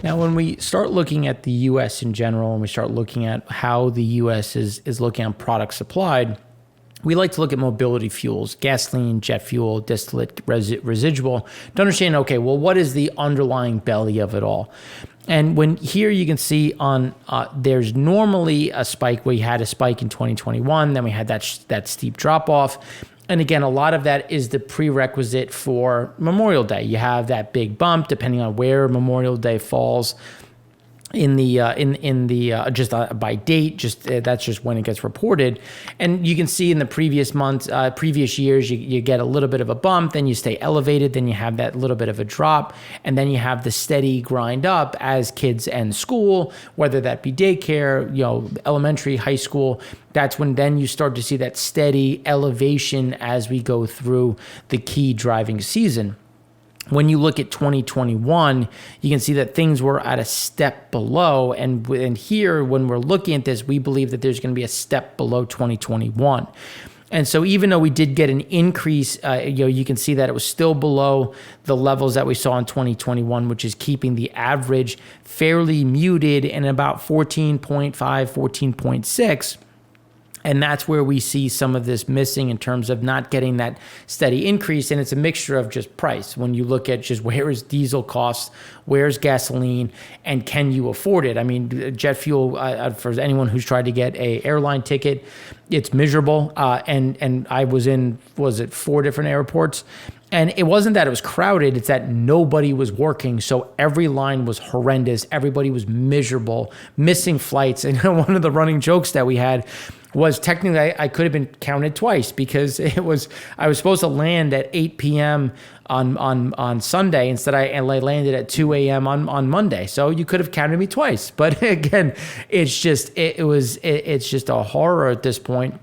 Now, when we start looking at the U.S. in general, and we start looking at how the U.S. is looking at products supplied, we like to look at mobility fuels, gasoline, jet fuel, distillate, residual, to understand, okay, well, what is the underlying belly of it all? And when here you can see on, there's normally a spike. We had a spike in 2021, then we had that steep drop off. And again, a lot of that is the prerequisite for Memorial Day. You have that big bump depending on where Memorial Day falls in the just by date. That's just when it gets reported. And you can see in the previous months, previous years, you get a little bit of a bump, then you stay elevated, then you have that little bit of a drop, and then you have the steady grind up as kids end school, whether that be daycare, elementary, high school. That's when then you start to see that steady elevation as we go through the key driving season. When you look at 2021, you can see that things were at a step below. And here, when we're looking at this, we believe that there's going to be a step below 2021. And so even though we did get an increase, you can see that it was still below the levels that we saw in 2021, which is keeping the average fairly muted in about 14.5, 14.6. And that's where we see some of this missing in terms of not getting that steady increase. And it's a mixture of just price. When you look at just where is diesel costs, where's gasoline, and can you afford it? I mean, jet fuel, for anyone who's tried to get a airline ticket, it's miserable. And I was in, 4 different airports? And it wasn't that it was crowded, it's that nobody was working. So every line was horrendous. Everybody was miserable, missing flights. And one of the running jokes that we had was technically I could have been counted twice because I was supposed to land at 8 p.m. on Sunday. Instead, I landed at 2 a.m. on Monday. So you could have counted me twice. But again, it's just a horror at this point.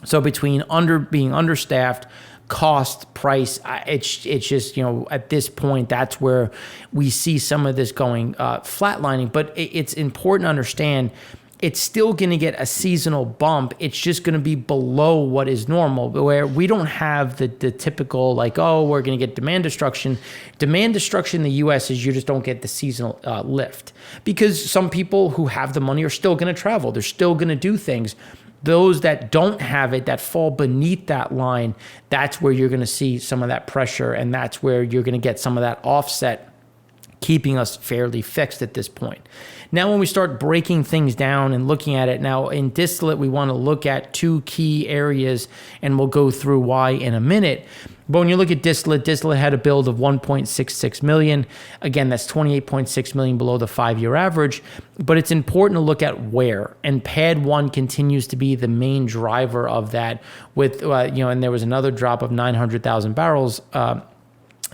So between being understaffed, cost, price, it's just, at this point, that's where we see some of this going flatlining. But it's important to understand it's still going to get a seasonal bump. It's just going to be below what is normal, where we don't have the typical we're going to get demand destruction. Demand destruction in the U.S. is you just don't get the seasonal lift because some people who have the money are still going to travel. They're still going to do things. Those that don't have it, that fall beneath that line, that's where you're going to see some of that pressure, and that's where you're going to get some of that offset, keeping us fairly fixed at this point. Now, when we start breaking things down and looking at it, now in distillate, we want to look at 2 key areas, and we'll go through why in a minute. But when you look at distillate had a build of 1.66 million. Again, that's 28.6 million below the 5-year average. But it's important to look at where. And pad 1 continues to be the main driver of that. With and there was another drop of 900,000 barrels.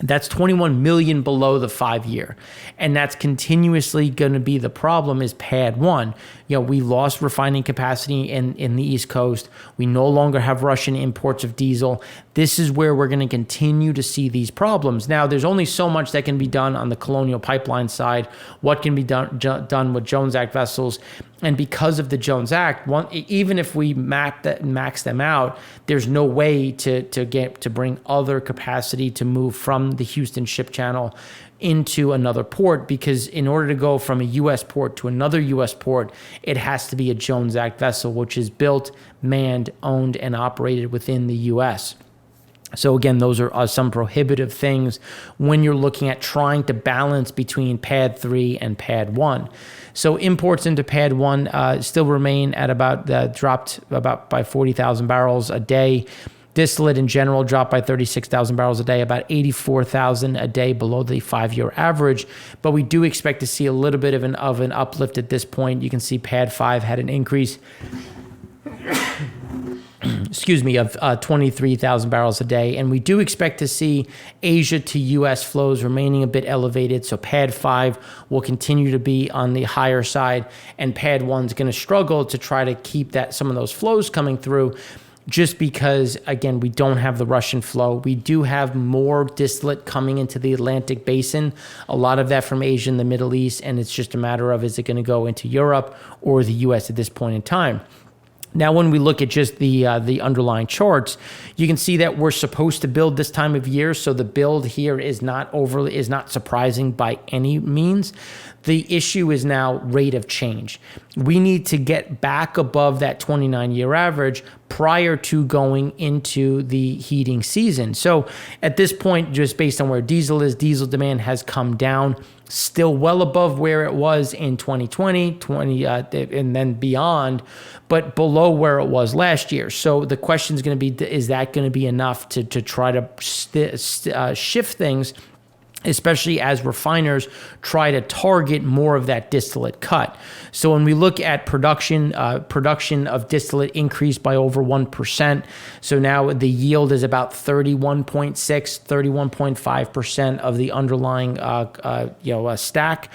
That's 21 million below the 5-year. And that's continuously going to be the problem is pad 1. We lost refining capacity in the East Coast. We no longer have Russian imports of diesel. This is where we're going to continue to see these problems. Now, there's only so much that can be done on the Colonial Pipeline side, what can be done with Jones Act vessels. And because of the Jones Act, even if we max them out, there's no way to bring other capacity to move from the Houston Ship Channel into another port, because in order to go from a U.S. port to another U.S. port, it has to be a Jones Act vessel, which is built, manned, owned, and operated within the U.S. So again, those are some prohibitive things when you're looking at trying to balance between pad 3 and pad 1. So imports into pad 1 still remain at dropped about by 40,000 barrels a day. Distillate in general dropped by 36,000 barrels a day, about 84,000 a day below the 5-year average. But we do expect to see a little bit of an uplift at this point. You can see pad 5 had an increase of 23,000 barrels a day. And we do expect to see Asia to U.S. flows remaining a bit elevated. So pad 5 will continue to be on the higher side, and pad 1 is going to struggle to try to keep some of those flows coming through, just because, again, we don't have the Russian flow. We do have more distillate coming into the Atlantic basin, a lot of that from Asia and the Middle East, and it's just a matter of, is it going to go into Europe or the U.S. at this point in time? Now, when we look at just the underlying charts, you can see that we're supposed to build this time of year, so the build here is not surprising by any means. The issue is now rate of change. We need to get back above that 29-year average prior to going into the heating season. So at this point, just based on where diesel is, diesel demand has come down, still well above where it was in 2020, and then beyond, but below where it was last year. So the question is going to be, is that going to be enough to try to shift things, especially as refiners try to target more of that distillate cut? So when we look at production of distillate increased by over 1%. So now the yield is about 31.6, 31.5% of the underlying stack.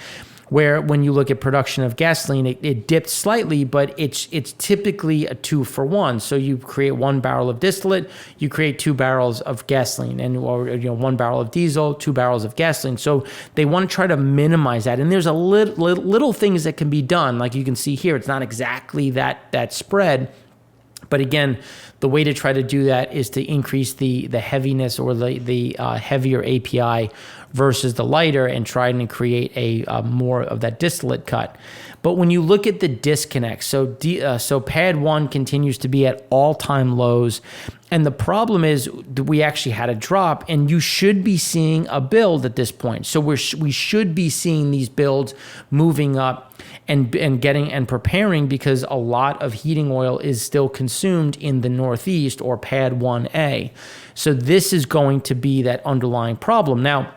Where when you look at production of gasoline, it dipped slightly, but it's typically a 2-for-1. So you create 1 barrel of distillate, you create 2 barrels of gasoline, or 1 barrel of diesel, 2 barrels of gasoline. So they want to try to minimize that. And there's a little things that can be done, like you can see here. It's not exactly that spread. But again, the way to try to do that is to increase the heaviness or the heavier API versus the lighter, and try and create a more of that distillate cut. But when you look at the disconnect, so PADD 1 continues to be at all-time lows, and the problem is that we actually had a drop, and you should be seeing a build at this point. So we should be seeing these builds moving up and preparing, because a lot of heating oil is still consumed in the Northeast or PADD 1A. So this is going to be that underlying problem. Now,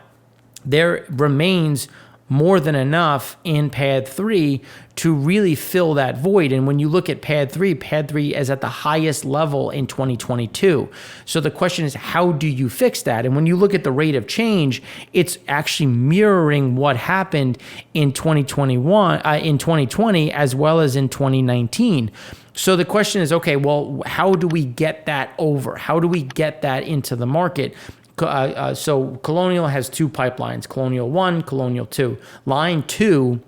there remains more than enough in PADD 3 to really fill that void. And when you look at PADD 3 is at the highest level in 2022. So the question is, how do you fix that? And when you look at the rate of change, it's actually mirroring what happened in 2020, as well as in 2019. So the question is, okay, well, how do we get that over? How do we get that into the market? So Colonial has 2 pipelines, Colonial 1, Colonial 2. Line 2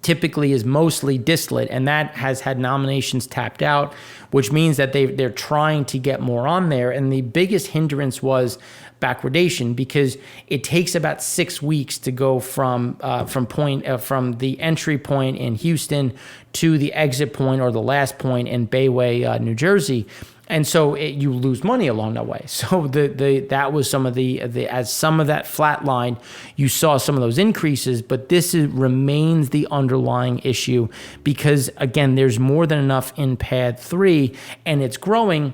typically is mostly distillate, and that has had nominations tapped out, which means that they're trying to get more on there. And the biggest hindrance was backwardation, because it takes about 6 weeks to go from the entry point in Houston to the exit point or the last point in Bayway, New Jersey. And so you lose money along that way. So that was some of as some of that flat line, you saw some of those increases, but this remains the underlying issue, because again, there's more than enough in PADD 3, and it's growing.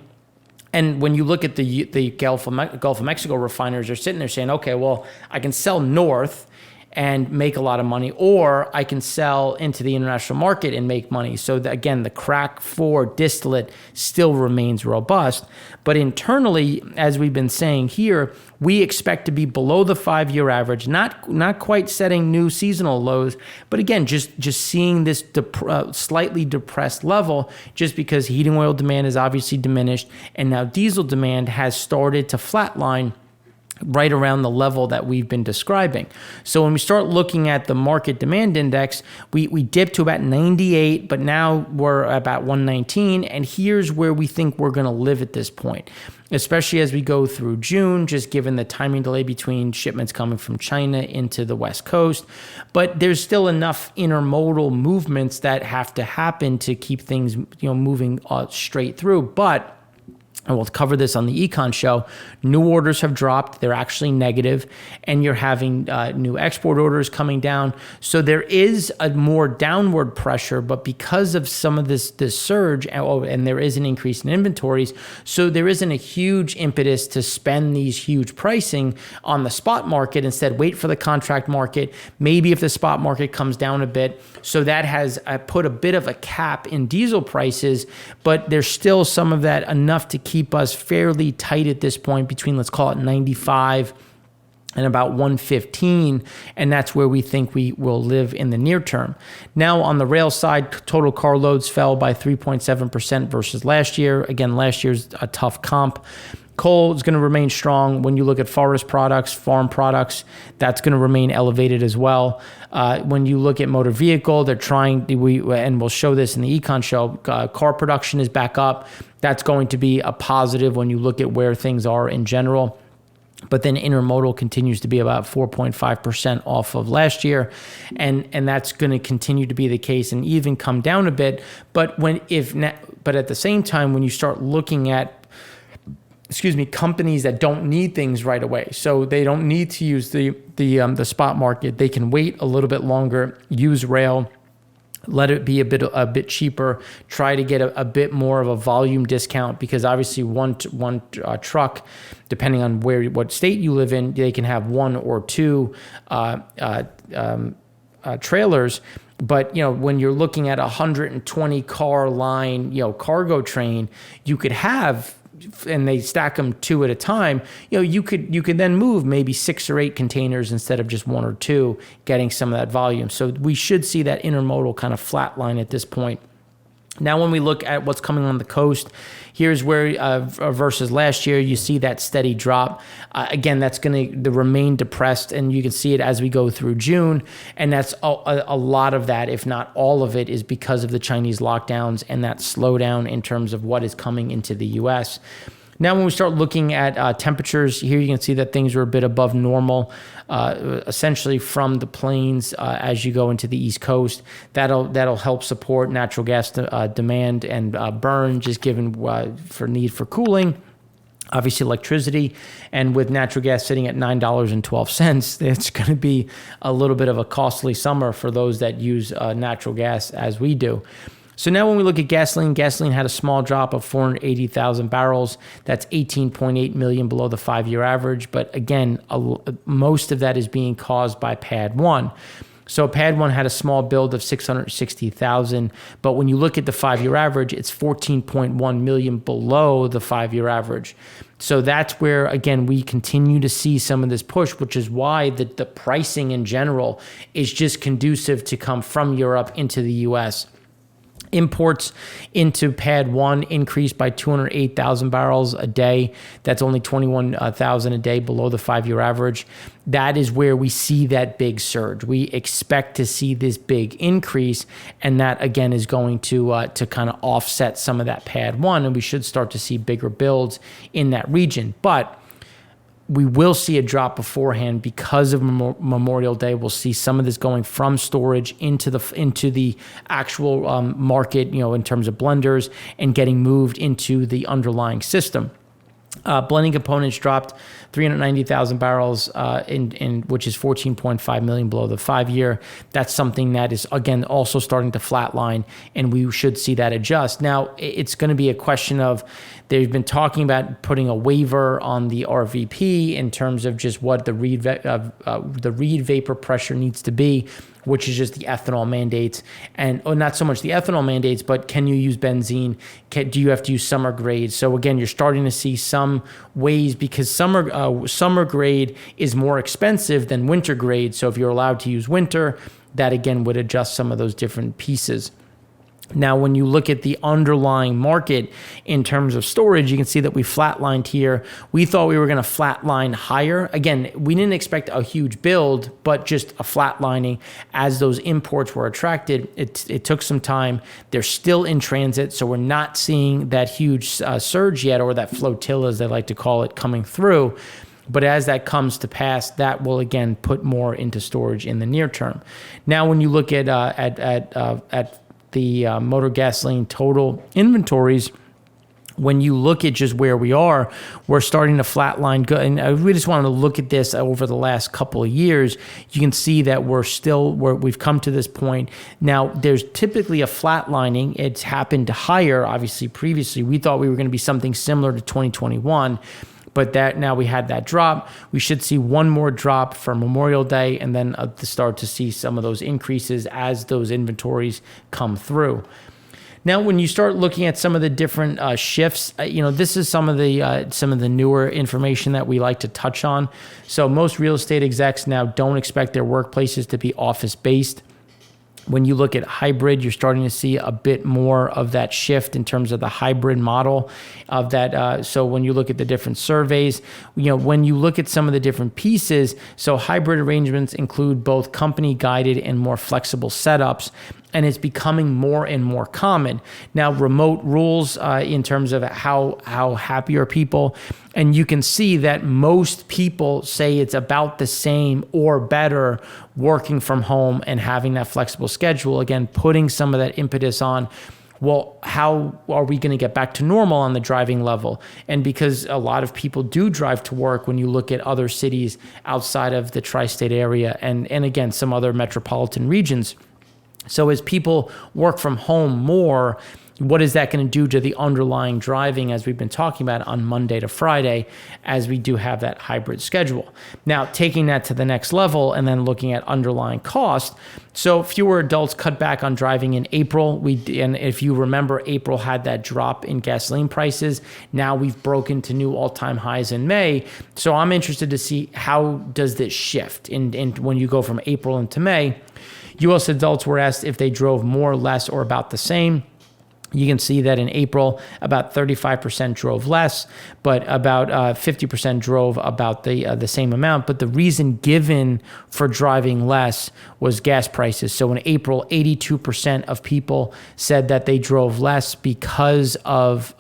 And when you look at the Gulf of Mexico refiners, they're sitting there saying, okay, well, I can sell north and make a lot of money, or I can sell into the international market and make money. So again, the crack for distillate still remains robust. But internally, as we've been saying here, we expect to be below the 5-year average, not quite setting new seasonal lows, but again, just seeing this slightly depressed level, just because heating oil demand is obviously diminished, and now diesel demand has started to flatline right around the level that we've been describing. So when we start looking at the market demand index, we dipped to about 98, but now we're about 119. And here's where we think we're going to live at this point, especially as we go through June, just given the timing delay between shipments coming from China into the West Coast. But there's still enough intermodal movements that have to happen to keep things moving straight through. But and we'll cover this on the Econ show, new orders have dropped. They're actually negative, and you're having new export orders coming down. So there is a more downward pressure, but because of some of this surge, and there is an increase in inventories, so there isn't a huge impetus to spend these huge pricing on the spot market. Instead, wait for the contract market. Maybe if the spot market comes down a bit. So that has put a bit of a cap in diesel prices, but there's still some of that enough to keep us fairly tight at this point between, let's call it 95 and about 115, and that's where we think we will live in the near term. Now on the rail side, total car loads fell by 3.7% versus last year. Again, last year's a tough comp. Coal is going to remain strong. When you look at forest products, farm products, that's going to remain elevated as well. When you look at motor vehicle, they're trying, and we'll show this in the Econ show, car production is back up. That's going to be a positive when you look at where things are in general. But then intermodal continues to be about 4.5% off of last year, and that's going to continue to be the case and even come down a bit. But but at the same time, when you start looking at companies that don't need things right away, so they don't need to use the spot market, they can wait a little bit longer, use rail, let it be a bit cheaper, try to get a bit more of a volume discount, because obviously one truck, depending on what state you live in, they can have one or two trailers. But when you're looking at a 120 car line, cargo train, you could have, and they stack them two at a time, you could then move maybe 6 or 8 containers instead of just 1 or 2, getting some of that volume. So we should see that intermodal kind of flatline at this point. Now, when we look at what's coming on the coast, here's where versus last year, you see that steady drop. Again, that's going to remain depressed, and you can see it as we go through June. And that's a lot of that, if not all of it, is because of the Chinese lockdowns and that slowdown in terms of what is coming into the U.S. Now, when we start looking at temperatures, here you can see that things are a bit above normal, essentially from the plains as you go into the East Coast. That'll help support natural gas demand and burn, just given for need for cooling. Obviously, electricity, and with natural gas sitting at $9.12, it's going to be a little bit of a costly summer for those that use natural gas as we do. So now when we look at gasoline had a small drop of 480,000 barrels. That's 18.8 million below the 5-year average. But again, most of that is being caused by Pad 1. So Pad 1 had a small build of 660,000. But when you look at the 5-year average, it's 14.1 million below the 5-year average. So that's where, again, we continue to see some of this push, which is why the pricing in general is just conducive to come from Europe into the U.S. Imports into Pad 1 increased by 208,000 barrels a day. That's only 21,000 a day below the 5-year average. That is where we see that big surge. We expect to see this big increase, and that, again, is going to kind of offset some of that Pad 1, and we should start to see bigger builds in that region. But we will see a drop beforehand because of Memorial Day. We'll see some of this going from storage into the actual market, in terms of blenders, and getting moved into the underlying system. Blending components dropped 390,000 barrels, which is 14.5 million below the 5-year. That's something that is, again, also starting to flatline, and we should see that adjust. Now, it's going to be a question of, they've been talking about putting a waiver on the RVP in terms of just what the reed vapor pressure needs to be, which is just the ethanol mandates, and not so much the ethanol mandates, but can you use benzene? Do you have to use summer grade? So again, you're starting to see some ways, because summer grade is more expensive than winter grade. So if you're allowed to use winter, that again would adjust some of those different pieces. Now, when you look at the underlying market in terms of storage, you can see that we flatlined here. We thought we were going to flatline higher. Again, we didn't expect a huge build, but just a flatlining as those imports were attracted. It took some time. They're still in transit, so we're not seeing that huge surge yet, or that flotilla, as they like to call it, coming through. But as that comes to pass, that will again put more into storage in the near term. Now, when you look at the motor gasoline total inventories, when you look at just where we are, we're starting to flatline. And we just wanted to look at this over the last couple of years. You can see that we've come to this point. Now, there's typically a flatlining. It's happened higher, obviously, previously. We thought we were going to be something similar to 2021. But that now we had that drop. We should see one more drop for Memorial Day, and then to start to see some of those increases as those inventories come through. Now, when you start looking at some of the different shifts, this is some of the newer information that we like to touch on. So most real estate execs now don't expect their workplaces to be office-based. When you look at hybrid, you're starting to see a bit more of that shift in terms of the hybrid model of that. So when you look at the different surveys, when you look at some of the different pieces, so hybrid arrangements include both company guided and more flexible setups. And it's becoming more and more common. Now, remote rules in terms of how happy are people. And you can see that most people say it's about the same or better working from home and having that flexible schedule. Again, putting some of that impetus on, well, how are we going to get back to normal on the driving level? And because a lot of people do drive to work when you look at other cities outside of the tri-state area and again, some other metropolitan regions. So as people work from home more, what is that going to do to the underlying driving, as we've been talking about, on Monday to Friday, as we do have that hybrid schedule? Now, taking that to the next level and then looking at underlying cost. So fewer adults cut back on driving in April. And if you remember, April had that drop in gasoline prices. Now we've broken to new all-time highs in May. So I'm interested to see how does this shift in when you go from April into May. U.S. adults were asked if they drove more, less, or about the same. You can see that in April, about 35% drove less, but about 50% drove about the same amount. But the reason given for driving less was gas prices. So in April, 82% of people said that they drove less because of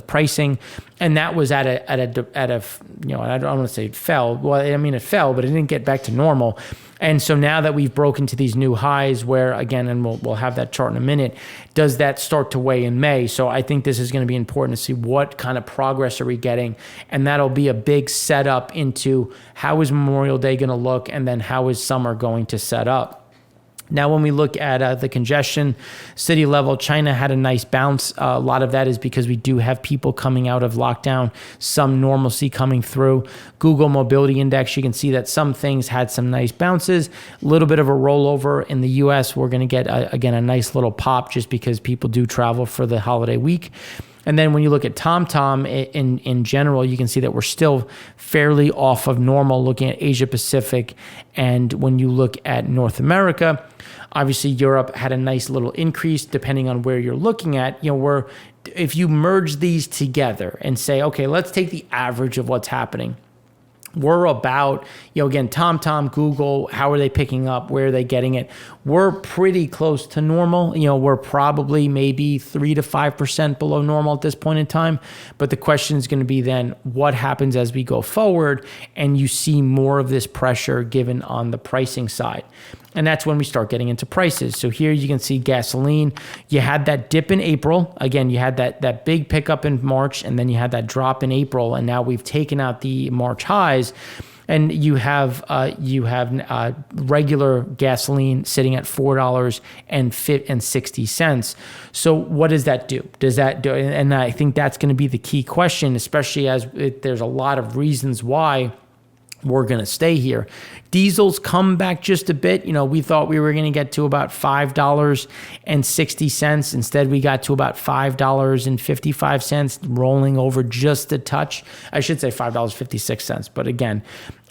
pricing, and that was at a I don't want to say it fell. Well, I mean it fell, but it didn't get back to normal. And so now that we've broken to these new highs where, again, and we'll have that chart in a minute, does that start to weigh in May? So I think this is going to be important to see what kind of progress are we getting. And that'll be a big setup into how is Memorial Day going to look, and then how is summer going to set up. Now, when we look at the congestion, city level, China had a nice bounce. A lot of that is because we do have people coming out of lockdown, some normalcy coming through. Google Mobility Index, you can see that some things had some nice bounces. A little bit of a rollover in the U.S. We're going to get, again, a nice little pop just because people do travel for the holiday week. And then when you look at TomTom in general, you can see that we're still fairly off of normal looking at Asia Pacific. And when you look at North America, obviously Europe had a nice little increase depending on where you're looking at. If you merge these together and say, okay, let's take the average of what's happening. We're about, again, TomTom, Google, how are they picking up? Where are they getting it? We're pretty close to normal. We're probably maybe 3 to 5% below normal at this point in time. But the question is going to be then, what happens as we go forward and you see more of this pressure given on the pricing side? And that's when we start getting into prices. So here you can see gasoline. You had that dip in April. Again, you had that big pickup in March, and then you had that drop in April. And now we've taken out the March highs, and you have regular gasoline sitting at $4.60. So what does that do? And I think that's going to be the key question, especially as there's a lot of reasons why we're going to stay here. Diesel's come back just a bit. We thought we were going to get to about $5.60. Instead, we got to about $5.55, rolling over just a touch. I should say $5.56. But again,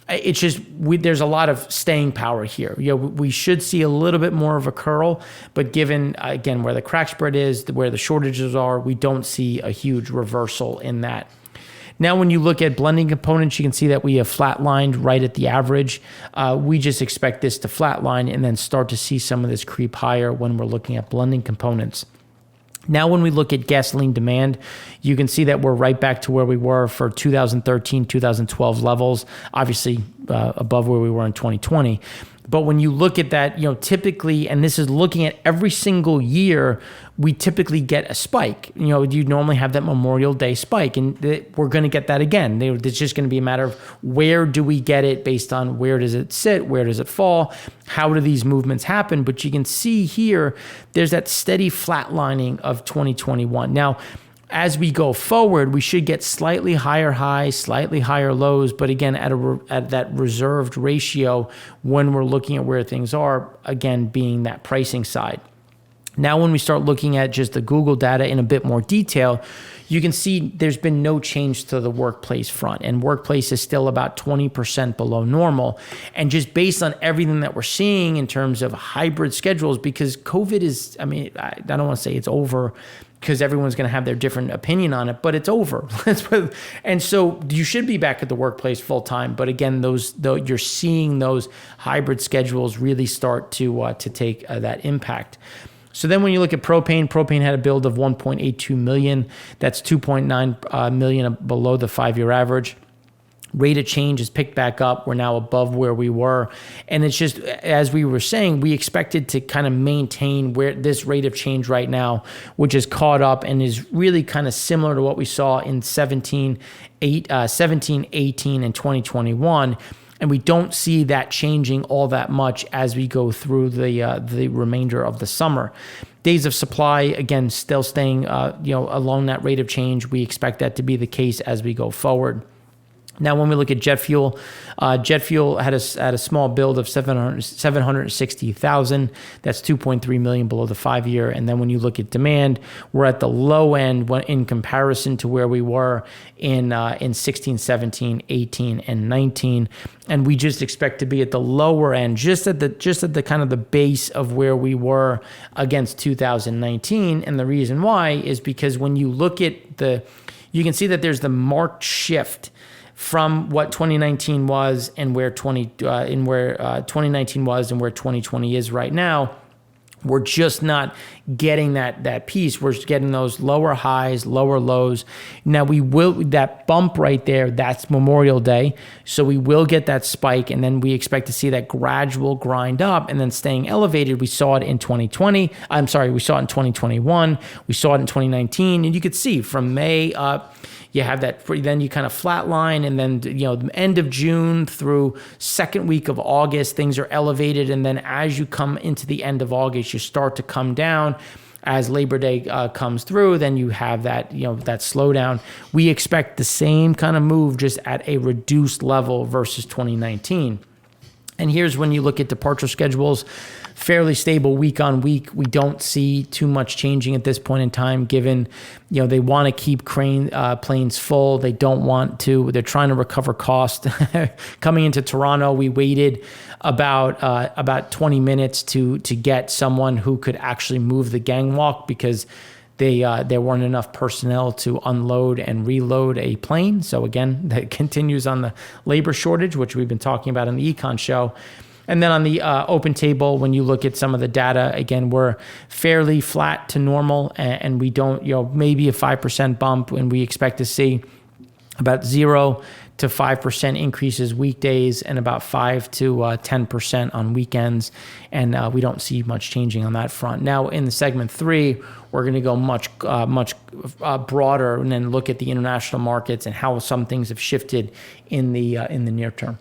it's just there's a lot of staying power here. We should see a little bit more of a curl, but given, again, where the crack spread is, where the shortages are, we don't see a huge reversal in that. Now, when you look at blending components, you can see that we have flatlined right at the average. We just expect this to flatline and then start to see some of this creep higher when we're looking at blending components. Now, when we look at gasoline demand, you can see that we're right back to where we were for 2013, 2012 levels, obviously above where we were in 2020. But when you look at that, typically, and this is looking at every single year, we typically get a spike. You normally have that Memorial Day spike, and we're going to get that again. It's just going to be a matter of where do we get it based on where does it sit, where does it fall, how do these movements happen? But you can see here, there's that steady flatlining of 2021. Now, as we go forward, we should get slightly higher highs, slightly higher lows, but again, at that reserved ratio when we're looking at where things are, again, being that pricing side. Now, when we start looking at just the Google data in a bit more detail, you can see there's been no change to the workplace front, and workplace is still about 20% below normal. And just based on everything that we're seeing in terms of hybrid schedules, because COVID is, I don't want to say it's over, because everyone's going to have their different opinion on it, but it's over. And so you should be back at the workplace full time. But again, you're seeing those hybrid schedules really start to take that impact. So then when you look at propane had a build of 1.82 million. That's 2.9 million below the 5-year average. Rate of change is picked back up. We're now above where we were. And it's just, as we were saying, we expected to kind of maintain where this rate of change right now, which is caught up and is really kind of similar to what we saw in 17, 18, and 2021. And we don't see that changing all that much as we go through the remainder of the summer. Days of supply, again, still staying along that rate of change. We expect that to be the case as we go forward. Now, when we look at jet fuel had a small build of 760,000. That's 2.3 million below the 5-year. And then when you look at demand, we're at the low end in comparison to where we were in 16, 17, 18, and 19. And we just expect to be at the lower end, just at the kind of the base of where we were against 2019. And the reason why is because when you look at you can see that there's the marked shift from what 2019 was and where 2019 was and where 2020 is right now. We're just not getting that piece. We're just getting those lower highs, lower lows. Now that bump right there, that's Memorial Day. So we will get that spike, and then we expect to see that gradual grind up and then staying elevated. We saw it in 2020. We saw it in 2021. We saw it in 2019. And you could see from May up, you have that, then you kind of flatline, and then the end of June through second week of August, things are elevated, and then as you come into the end of August, you start to come down. As Labor Day comes through, then you have that that slowdown. We expect the same kind of move, just at a reduced level versus 2019. And here's when you look at departure schedules. Fairly stable week on week. We don't see too much changing at this point in time, given they want to keep planes full. They don't want to. They're trying to recover cost. Coming into Toronto, we waited about 20 minutes to get someone who could actually move the gangwalk, because there weren't enough personnel to unload and reload a plane. So again, that continues on the labor shortage, which we've been talking about in the Econ show. And then on the open table, when you look at some of the data, again, we're fairly flat to normal, and we don't, maybe a 5% bump, and we expect to see about 0 to 5% increases weekdays and about 5 to 10% on weekends. And we don't see much changing on that front. Now, in the segment 3, we're going to go much broader and then look at the international markets and how some things have shifted in the near term.